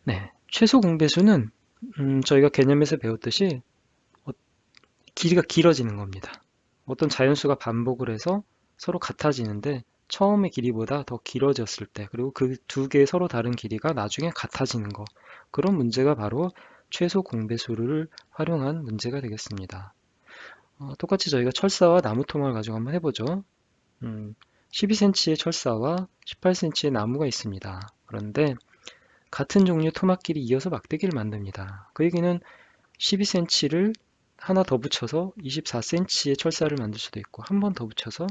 네, 최소 공배수는 저희가 개념에서 배웠듯이 길이가 길어지는 겁니다. 어떤 자연수가 반복을 해서 서로 같아지는데 처음의 길이보다 더 길어졌을 때, 그리고 그 두 개의 서로 다른 길이가 나중에 같아지는 거, 그런 문제가 바로 최소 공배수를 활용한 문제가 되겠습니다. 똑같이 저희가 철사와 나무 토막을 가지고 한번 해보죠. 12cm의 철사와 18cm의 나무가 있습니다. 그런데 같은 종류의 토막끼리 이어서 막대기를 만듭니다. 그 얘기는 12cm를 하나 더 붙여서 24cm의 철사를 만들 수도 있고, 한 번 더 붙여서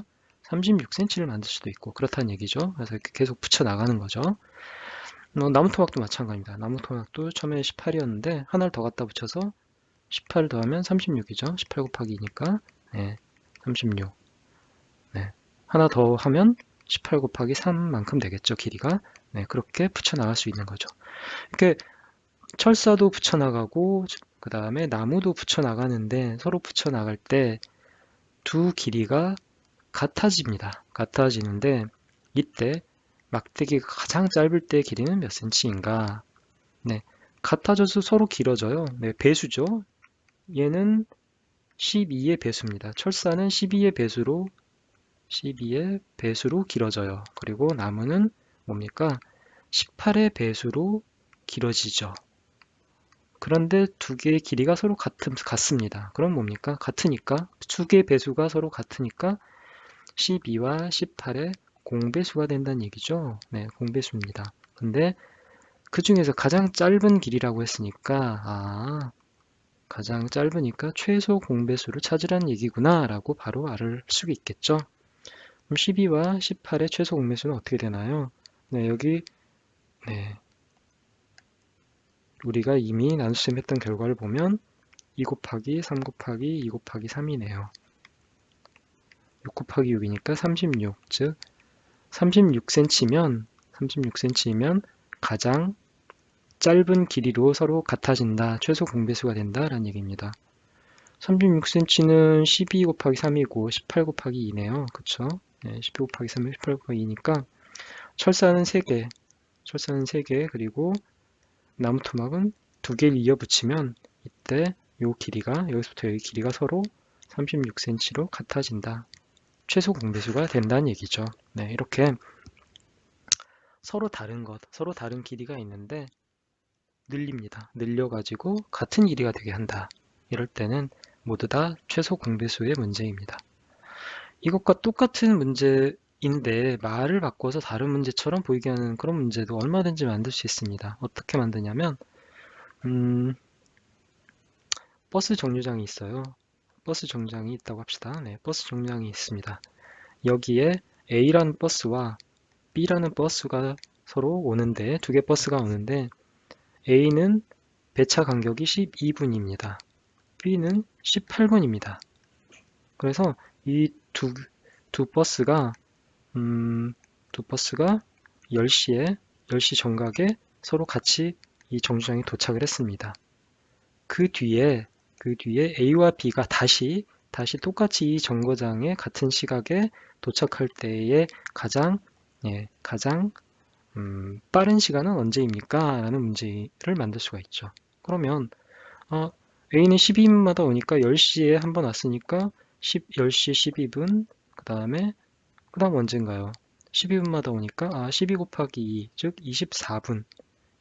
36cm를 만들 수도 있고, 그렇다는 얘기죠. 그래서 이렇게 계속 붙여 나가는 거죠. 나무 토막도 마찬가지입니다. 나무 토막도 처음에 18이었는데 하나를 더 갖다 붙여서 18 더하면 36이죠. 18 곱하기 2니까 36. 네. 하나 더 하면 18 곱하기 3만큼 되겠죠. 길이가. 네, 그렇게 붙여 나갈 수 있는 거죠. 이렇게 철사도 붙여 나가고, 그 다음에 나무도 붙여 나가는데, 서로 붙여 나갈 때 두 길이가 같아집니다. 같아지는데, 이때 막대기가 가장 짧을 때 길이는 몇 cm인가? 네, 같아져서 서로 길어져요. 네, 배수죠. 얘는 12의 배수입니다. 철사는 12의 배수로 길어져요. 그리고 나무는 뭡니까? 18의 배수로 길어지죠. 그런데 두 개의 길이가 서로 같습니다. 그럼 뭡니까? 같으니까, 두 개의 배수가 서로 같으니까 12와 18의 공배수가 된다는 얘기죠. 네, 공배수입니다. 근데 그 중에서 가장 짧은 길이라고 했으니까, 가장 짧으니까 최소 공배수를 찾으라는 얘기구나 라고 바로 알 수 있겠죠. 그럼 12와 18의 최소 공배수는 어떻게 되나요? 네, 여기 네, 우리가 이미 나눗셈 했던 결과를 보면 2 곱하기 3 곱하기 2 곱하기 3이네요. 6 곱하기 6이니까 36, 즉 36cm면 가장 짧은 길이로 서로 같아진다, 최소 공배수가 된다라는 얘기입니다. 36cm는 12 곱하기 3이고 18 곱하기 2네요. 그쵸? 네, 12 곱하기 3은 18 곱하기 2니까 철사는 3개, 그리고 나무 토막은 2개를 이어 붙이면 이때 요 길이가, 여기서부터 여기 길이가 서로 36cm로 같아진다. 최소 공배수가 된다는 얘기죠. 네, 이렇게 서로 다른 것, 서로 다른 길이가 있는데 늘립니다. 늘려가지고 같은 길이가 되게 한다. 이럴 때는 모두 다 최소 공배수의 문제입니다. 이것과 똑같은 문제인데 말을 바꿔서 다른 문제처럼 보이게 하는 그런 문제도 얼마든지 만들 수 있습니다. 어떻게 만드냐면 버스 정류장이 있어요. 버스 정류장이 있다고 합시다. 네, 버스 정류장이 있습니다. 여기에 A라는 버스와 B라는 버스가 서로 오는데, 두 개 버스가 오는데 A는 배차 간격이 12분입니다. B는 18분입니다. 그래서 이 두 버스가 10시 정각에 서로 같이 이 정류장에 도착을 했습니다. 그 뒤에 A와 B가 다시 똑같이 이 정거장에 같은 시각에 도착할 때의 가장 빠른 시간은 언제입니까? 라는 문제를 만들 수가 있죠. 그러면 A는 12분마다 오니까 10시에 한 번 왔으니까 10시 12분, 그 다음 언젠가요? 12분마다 오니까 12 곱하기 2, 즉 24분.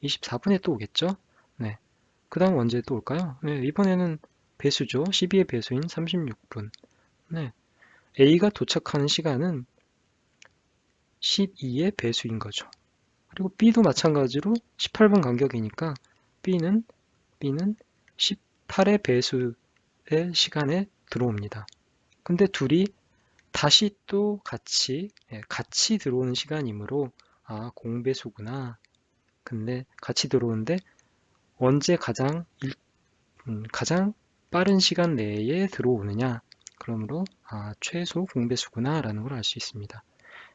24분에 또 오겠죠? 네. 그 다음 언제 또 올까요? 네, 이번에는 배수죠. 12의 배수인 36분. 네. A가 도착하는 시간은 12의 배수인 거죠. 그리고 B도 마찬가지로 18분 간격이니까 B는 18의 배수의 시간에 들어옵니다. 근데 둘이 다시 또 같이 들어오는 시간이므로 공배수구나. 근데 같이 들어오는데 언제 가장 빠른 시간 내에 들어오느냐. 그러므로 최소 공배수구나 라는 걸 알 수 있습니다.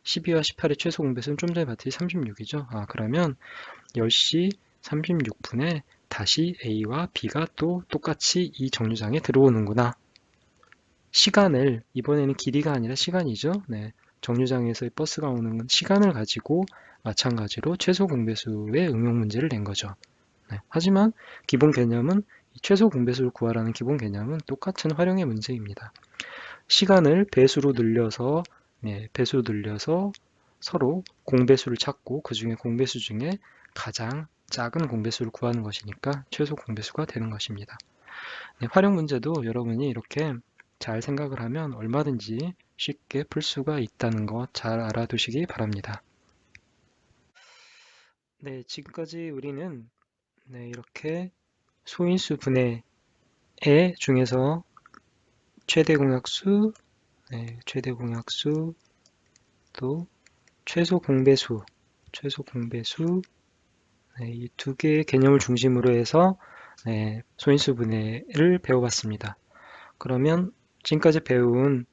12와 18의 최소 공배수는 좀 전에 봤듯이 36이죠. 그러면 10시 36분에 다시 A와 B가 또 똑같이 이 정류장에 들어오는구나. 시간을, 이번에는 길이가 아니라 시간이죠. 네, 정류장에서의 버스가 오는 시간을 가지고 마찬가지로 최소 공배수의 응용 문제를 낸 거죠. 네. 하지만 기본 개념은 최소 공배수를 구하라는 기본 개념은 똑같은 활용의 문제입니다. 시간을 배수로 늘려서 배수 늘려서 서로 공배수를 찾고 그 중에 공배수 중에 가장 작은 공배수를 구하는 것이니까 최소 공배수가 되는 것입니다. 활용 문제도 여러분이 이렇게 잘 생각을 하면 얼마든지 쉽게 풀 수가 있다는 것 잘 알아두시기 바랍니다. 네, 지금까지 우리는 이렇게 소인수 분해의 중에서 최대 공약수, 최대 공약수, 또 최소 공배수, 이 두 개의 개념을 중심으로 해서 소인수 분해를 배워봤습니다. 그러면 지금까지 배운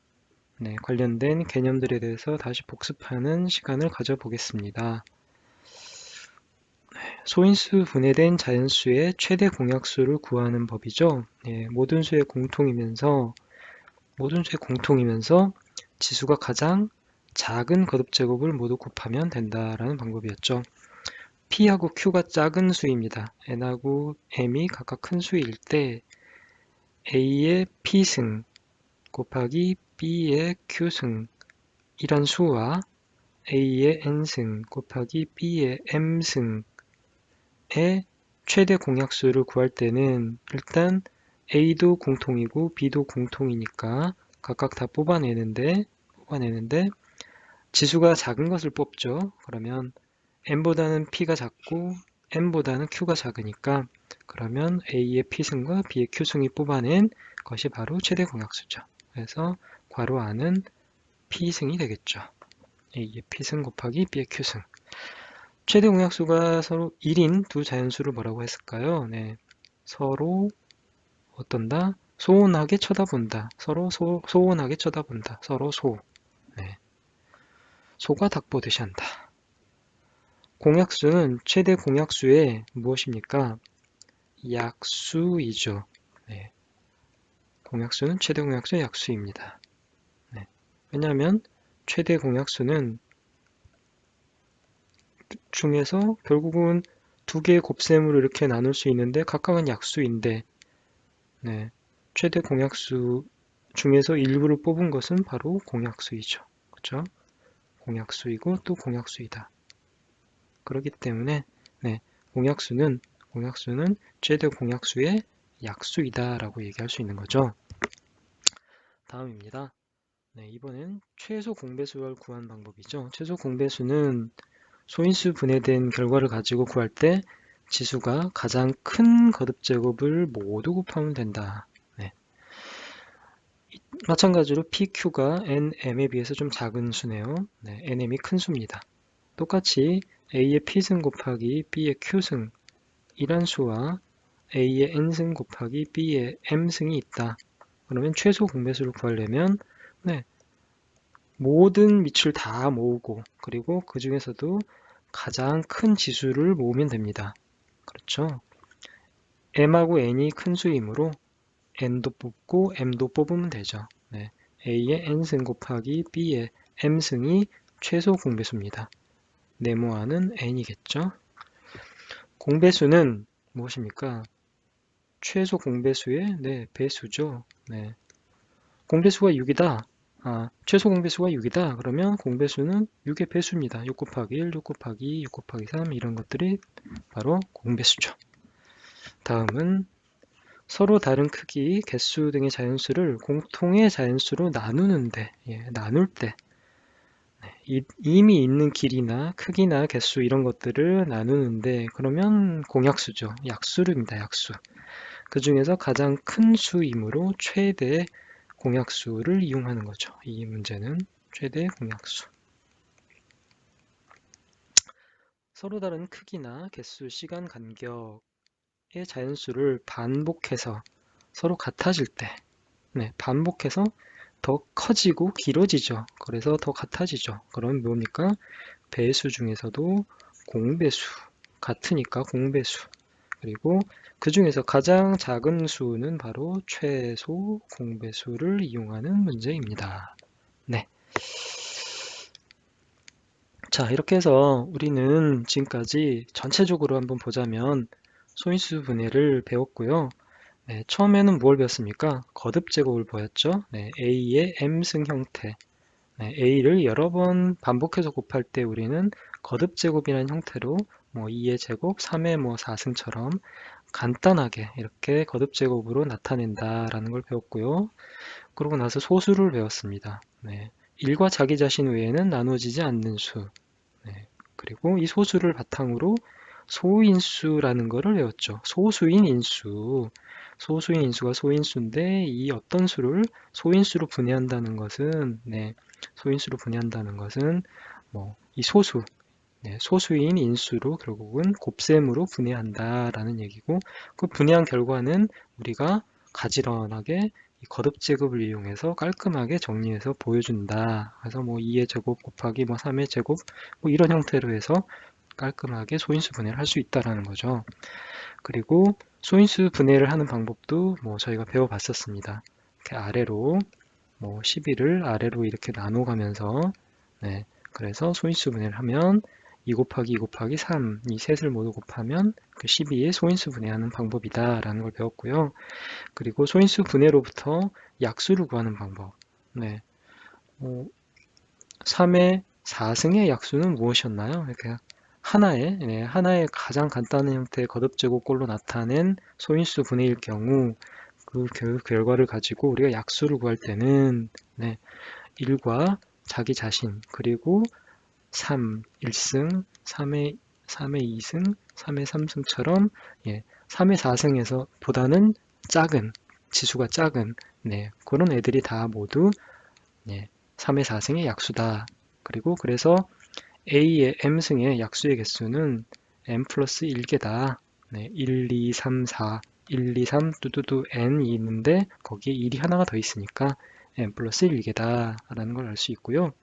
관련된 개념들에 대해서 다시 복습하는 시간을 가져보겠습니다. 소인수 분해된 자연수의 최대 공약수를 구하는 법이죠. 모든 수의 공통이면서 지수가 가장 작은 거듭제곱을 모두 곱하면 된다라는 방법이었죠. P하고 Q가 작은 수입니다. N하고 M이 각각 큰 수일 때 A의 P승 곱하기 B의 Q승 이란 수와 A의 N승 곱하기 B의 M승의 최대 공약수를 구할 때는 일단 A도 공통이고 B도 공통이니까 각각 다 뽑아내는데 지수가 작은 것을 뽑죠. 그러면 N보다는 P가 작고 M보다는 Q가 작으니까 그러면 A의 P승과 B의 Q승이 뽑아낸 것이 바로 최대 공약수죠. 그래서 괄호 안은 P승이 되겠죠. A의 P승 곱하기 B의 Q승. 최대 공약수가 서로 1인 두 자연수를 뭐라고 했을까요? 서로 어떤다? 소원하게 쳐다본다. 서로 소원하게 쳐다본다. 서로 소. 소가 닭 보듯이 한다. 공약수는 최대 공약수의 무엇입니까? 약수이죠. 공약수는 최대 공약수의 약수입니다. 왜냐하면 최대 공약수는 중에서 결국은 두 개의 곱셈으로 이렇게 나눌 수 있는데 각각은 약수인데 최대 공약수 중에서 일부를 뽑은 것은 바로 공약수이죠. 그렇죠? 공약수이고 또 공약수이다. 그렇기 때문에 공약수는 최대 공약수의 약수이다라고 얘기할 수 있는 거죠. 다음입니다. 이번엔 최소 공배수를 구한 방법이죠. 최소 공배수는 소인수 분해된 결과를 가지고 구할 때 지수가 가장 큰 거듭제곱을 모두 곱하면 된다. 마찬가지로 PQ가 NM에 비해서 좀 작은 수네요. NM이 큰 수입니다. 똑같이 A의 P승 곱하기 B의 Q승 이란 수와 A의 N승 곱하기 B의 M승이 있다. 그러면 최소 공배수를 구하려면 모든 밑을 다 모으고 그리고 그 중에서도 가장 큰 지수를 모으면 됩니다. 그렇죠? M하고 N이 큰 수이므로 N도 뽑고 M도 뽑으면 되죠. A의 N승 곱하기 B의 M승이 최소 공배수입니다. 네모하는 N이겠죠? 공배수는 무엇입니까? 최소 공배수의 배수죠. 공배수가 6이다. 최소 공배수가 6이다. 그러면 공배수는 6의 배수입니다. 6 곱하기 1, 6 곱하기 2, 6 곱하기 3 이런 것들이 바로 공배수죠. 다음은 서로 다른 크기, 개수 등의 자연수를 공통의 자연수로 나눌 때 이미 있는 길이나 크기나 개수 이런 것들을 나누는데 그러면 공약수죠. 약수입니다. 약수. 그 중에서 가장 큰 수이므로 최대 공약수를 이용하는 거죠. 이 문제는 최대 공약수. 서로 다른 크기나 개수, 시간 간격의 자연수를 반복해서 서로 같아질 때 반복해서 더 커지고 길어지죠. 그래서 더 같아지죠. 그럼 뭡니까? 배수 중에서도 공배수, 같으니까 공배수. 그리고 그 중에서 가장 작은 수는 바로 최소 공배수를 이용하는 문제입니다. 자, 이렇게 해서 우리는 지금까지 전체적으로 한번 보자면 소인수 분해를 배웠고요. 네, 처음에는 무엇을 배웠습니까? 거듭 제곱을 보였죠. 네, A의 M승 형태. 네, A를 여러 번 반복해서 곱할 때 우리는 거듭 제곱이라는 형태로 뭐 2의 제곱, 3의 뭐 4승처럼 간단하게 이렇게 거듭 제곱으로 나타낸다라는 걸 배웠고요. 그러고 나서 소수를 배웠습니다. 네, 1과 자기 자신 외에는 나누어지지 않는 수. 네, 그리고 이 소수를 바탕으로 소인수라는 것을 배웠죠. 소수인 인수. 소수인 인수가 소인수인데 이 어떤 수를 소인수로 분해한다는 것은 소인수로 분해한다는 것은 뭐 이 소수, 소수인 인수로 결국은 곱셈으로 분해한다라는 얘기고 그 분해한 결과는 우리가 가지런하게 이 거듭 제곱을 이용해서 깔끔하게 정리해서 보여준다. 그래서 뭐 2의 제곱 곱하기 뭐 3의 제곱 뭐 이런 형태로 해서 깔끔하게 소인수 분해를 할 수 있다라는 거죠. 그리고 소인수 분해를 하는 방법도 뭐 저희가 배워봤었습니다. 이렇게 아래로 뭐 12를 아래로 이렇게 나눠가면서 그래서 소인수 분해를 하면 2 곱하기 2 곱하기 3, 이 셋을 모두 곱하면 그 12의 소인수 분해하는 방법이다 라는 걸 배웠고요. 그리고 소인수 분해로부터 약수를 구하는 방법. 3의 4승의 약수는 무엇이었나요? 이렇게 하나의 가장 간단한 형태의 거듭제곱꼴로 나타낸 소인수 분해일 경우 그 결과를 가지고 우리가 약수를 구할 때는 1과 자기 자신 그리고 3, 1승, 3의 2승, 3의 3승처럼 3의 4승에서 보다는 작은 지수가 작은 그런 애들이 다 모두 3의 4승의 약수다. 그리고 그래서 A의 M승의 약수의 개수는 M 플러스 1개다. 1, 2, 3, 4, 1, 2, 3 뚜두두 N이 있는데 거기에 1이 하나가 더 있으니까 M 플러스 1개다 라는 걸 알 수 있고요.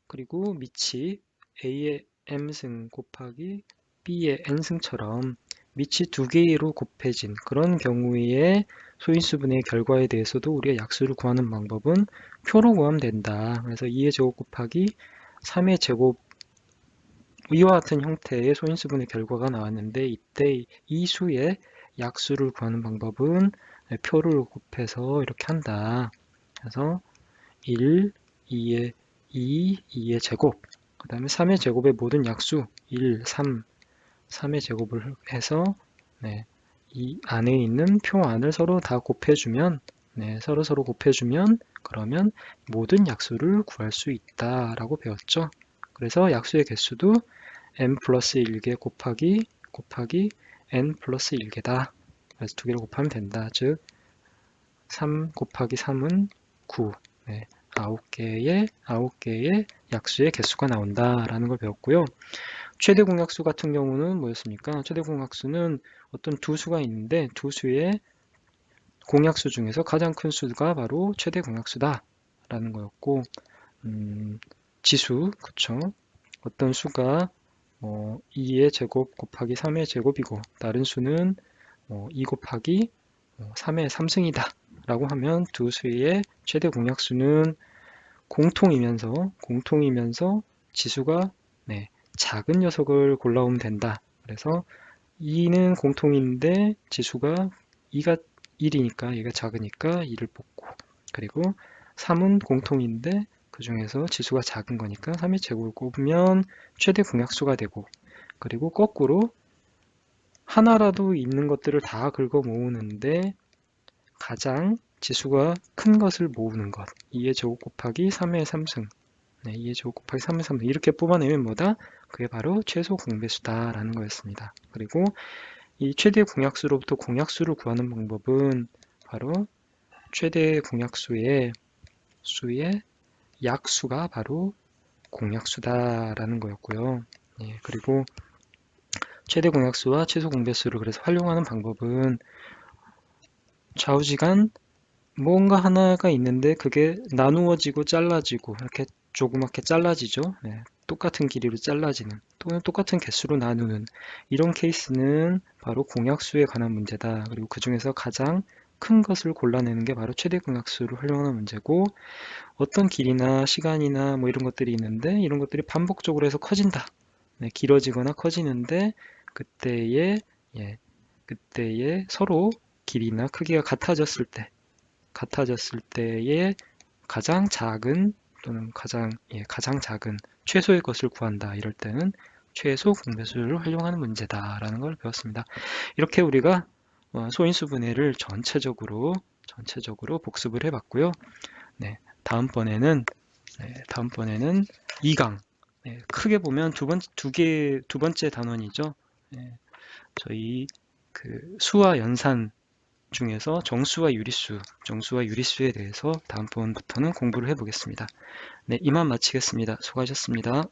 그리고 밑이 A의 M승 곱하기 B의 N승처럼 밑이 두 개로 곱해진 그런 경우에 소인수분해의 결과에 대해서도 우리가 약수를 구하는 방법은 표로 구하면 된다. 그래서 2의 제곱 곱하기 3의 제곱 이와 같은 형태의 소인수분해 결과가 나왔는데 이때 이 수의 약수를 구하는 방법은 표를 곱해서 이렇게 한다. 그래서 1, 2의 2, 2의 제곱, 그 다음에 3의 제곱의 모든 약수 1, 3, 3의 제곱을 해서 이 안에 있는 표 안을 서로 다 곱해주면 서로 곱해주면 그러면 모든 약수를 구할 수 있다라고 배웠죠. 그래서 약수의 개수도 n 플러스 1개 곱하기 n 플러스 1개다. 그래서 두 개를 곱하면 된다. 즉 3 곱하기 3은 9. 9개의 약수의 개수가 나온다라는 걸 배웠고요. 최대 공약수 같은 경우는 뭐였습니까? 최대 공약수는 어떤 두 수가 있는데 두 수의 공약수 중에서 가장 큰 수가 바로 최대 공약수다 라는 거였고 지수, 그쵸? 어떤 수가 2의 제곱 곱하기 3의 제곱이고 다른 수는 2 곱하기 3의 3승이다 라고 하면 두 수의 최대 공약수는 공통이면서 지수가 작은 녀석을 골라오면 된다. 그래서 2는 공통인데 지수가 2가 1이니까 얘가 작으니까 2를 뽑고 그리고 3은 공통인데 그 중에서 지수가 작은 거니까 3의 제곱을 꼽으면 최대 공약수가 되고 그리고 거꾸로 하나라도 있는 것들을 다 긁어 모으는데 가장 지수가 큰 것을 모으는 것 2의 제곱 곱하기 3의 3승 2의 제곱 곱하기 3의 3승 이렇게 뽑아내면 뭐다? 그게 바로 최소 공배수다 라는 거였습니다. 그리고 이 최대 공약수로부터 공약수를 구하는 방법은 바로 최대 공약수의 약수가 바로 공약수다라는 거였고요. 그리고 최대 공약수와 최소 공배수를 그래서 활용하는 방법은 좌우지간 뭔가 하나가 있는데 그게 나누어지고 잘라지고 이렇게 조그맣게 잘라지죠. 똑같은 길이로 잘라지는 또는 똑같은 개수로 나누는 이런 케이스는 바로 공약수에 관한 문제다. 그리고 그 중에서 가장 큰 것을 골라내는 게 바로 최대 공약수를 활용하는 문제고 어떤 길이나 시간이나 뭐 이런 것들이 있는데 이런 것들이 반복적으로 해서 커진다. 길어지거나 커지는데 그때의 예, 그때의 서로 길이나 크기가 같아졌을 때의 가장 작은 또는 가장 작은 최소의 것을 구한다. 이럴 때는 최소 공배수를 활용하는 문제다라는 걸 배웠습니다. 이렇게 우리가 소인수 분해를 전체적으로 복습을 해봤고요. 네, 다음번에는 2강. 크게 보면 두 번째 단원이죠. 저희 그 수와 연산 중에서 정수와 유리수에 대해서 다음번부터는 공부를 해보겠습니다. 네, 이만 마치겠습니다. 수고하셨습니다.